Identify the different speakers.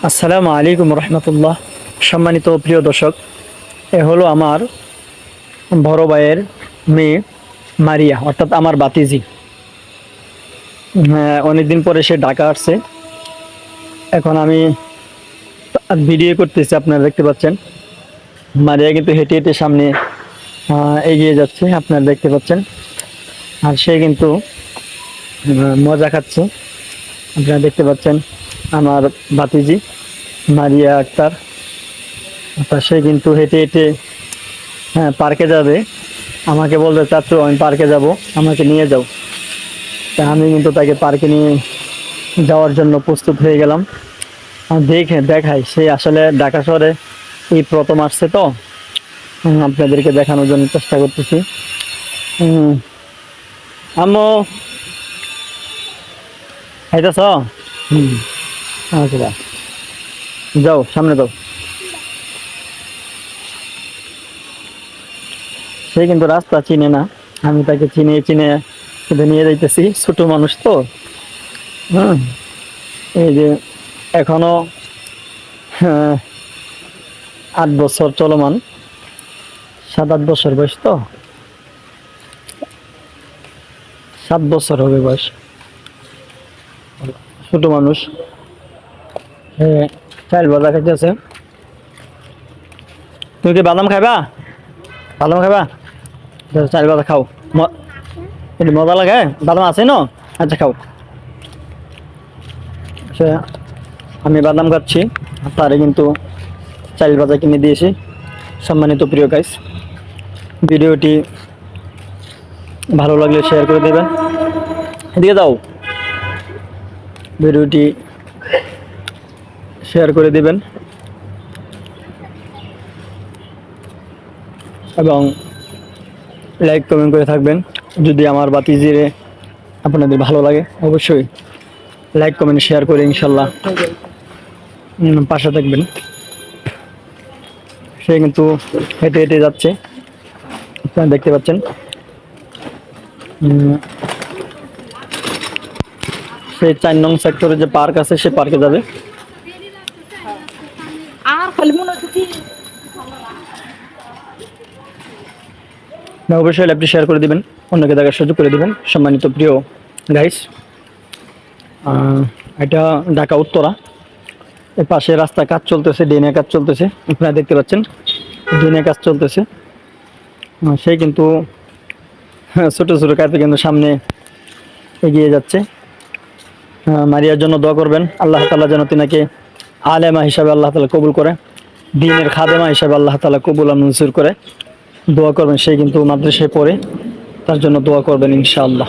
Speaker 1: আসসালামু আলাইকুম রহমতুল্লাহ। সম্মানিত প্রিয় দর্শক, এ হলো আমার বড় ভাইয়ের মেয়ে মারিয়া, অর্থাৎ আমার বাতিজি। হ্যাঁ, অনেকদিন পরে সে ঢাকা আসছে। এখন আমি ভিডিও করতেছি, আপনারা দেখতে পাচ্ছেন। মারিয়া কিন্তু হেঁটে হেঁটে সামনে এগিয়ে যাচ্ছে, আপনারা দেখতে পাচ্ছেন। আর সে কিন্তু মজা খাচ্ছে, আপনারা দেখতে পাচ্ছেন। আমার বাতিজি মারিয়া আক্তার, সে কিন্তু হেঁটে হেঁটে পার্কে যাবে। আমাকে বলতে চাচ্ছ আমি পার্কে যাব, আমাকে নিয়ে যাও। তা আমি কিন্তু তাকে পার্কে নিয়ে যাওয়ার জন্য প্রস্তুত হয়ে গেলাম। আর দেখাই সে আসলে ঢাকা শহরে এই প্রথম আসছে, তো আপনাদেরকে দেখানোর জন্য চেষ্টা করতেছি। আম্মু খাইতেছ? হুম, আচ্ছা, যাও সামনে যাও। সে কিন্তু রাস্তা চিনে না, আমি তাকে চিনে চিনে কিন্তু নিয়ে যাইতেছি। ছোট মানুষ তো। হুম, এই যে এখনো 8 বছর চলমান, 7-8 বছর বয়স, তো 7 বছর হবে বয়স। ছোট মানুষ। চাল ভাজা খাইতেছে। তুমি কি বাদাম খাইবা? বাদাম খাইবা? চাল ভাজা খাও। একটু মজা লাগে, বাদাম আছে না? আচ্ছা খাও। সে আমি বাদাম খাচ্ছি, তারে কিন্তু চাল ভাজা কিনে দিয়েছি। সম্মানিত প্রিয় গাইস, ভিডিওটি ভালো লাগলে শেয়ার করে দেবেন। এদিকে দাও। ভিডিওটি শেয়ার করে দিবেন এবং লাইক কমেন্ট করে থাকবেন। যদি আমার বাতিজিরে আপনাদের ভালো লাগে, অবশ্যই লাইক কমেন্ট শেয়ার করে ইনশাল্লাহ পাশে থাকবেন। সে কিন্তু হেঁটে হেঁটে যাচ্ছে, আপনারা দেখতে পাচ্ছেন। সেই 4 নং সেক্টরে যে পার্ক আছে, সে পার্কে যাবে। অবশ্যই লাইভটি শেয়ার করে দিবেন, অন্যকে দেখার সুযোগ করে দিবেন। সম্মানিত প্রিয় গাইস, এটা ঢাকা উত্তরা। এর পাশে রাস্তা কাজ চলতেছে, ড্রেনের কাজ চলতেছে, আপনারা দেখতে পাচ্ছেন। ড্রেনের কাজ চলতেছে। সে কিন্তু ছোট ছোট কাজে কিন্তু সামনে এগিয়ে যাচ্ছে। মারিয়ার জন্য দোয়া করবেন, আল্লাহ তাআলা যেন তিনাকে আলেমা হিসাবে আল্লাহ তাআলা কবুল করে, দ্বীনের খাদেমা হিসাবে আল্লাহ তাআলা কবুল আর মনজুর করে। দোয়া করবেন। সে কিন্তু মাদ্রাসায় পড়ে, তার জন্য দোয়া করবেন ইনশাআল্লাহ।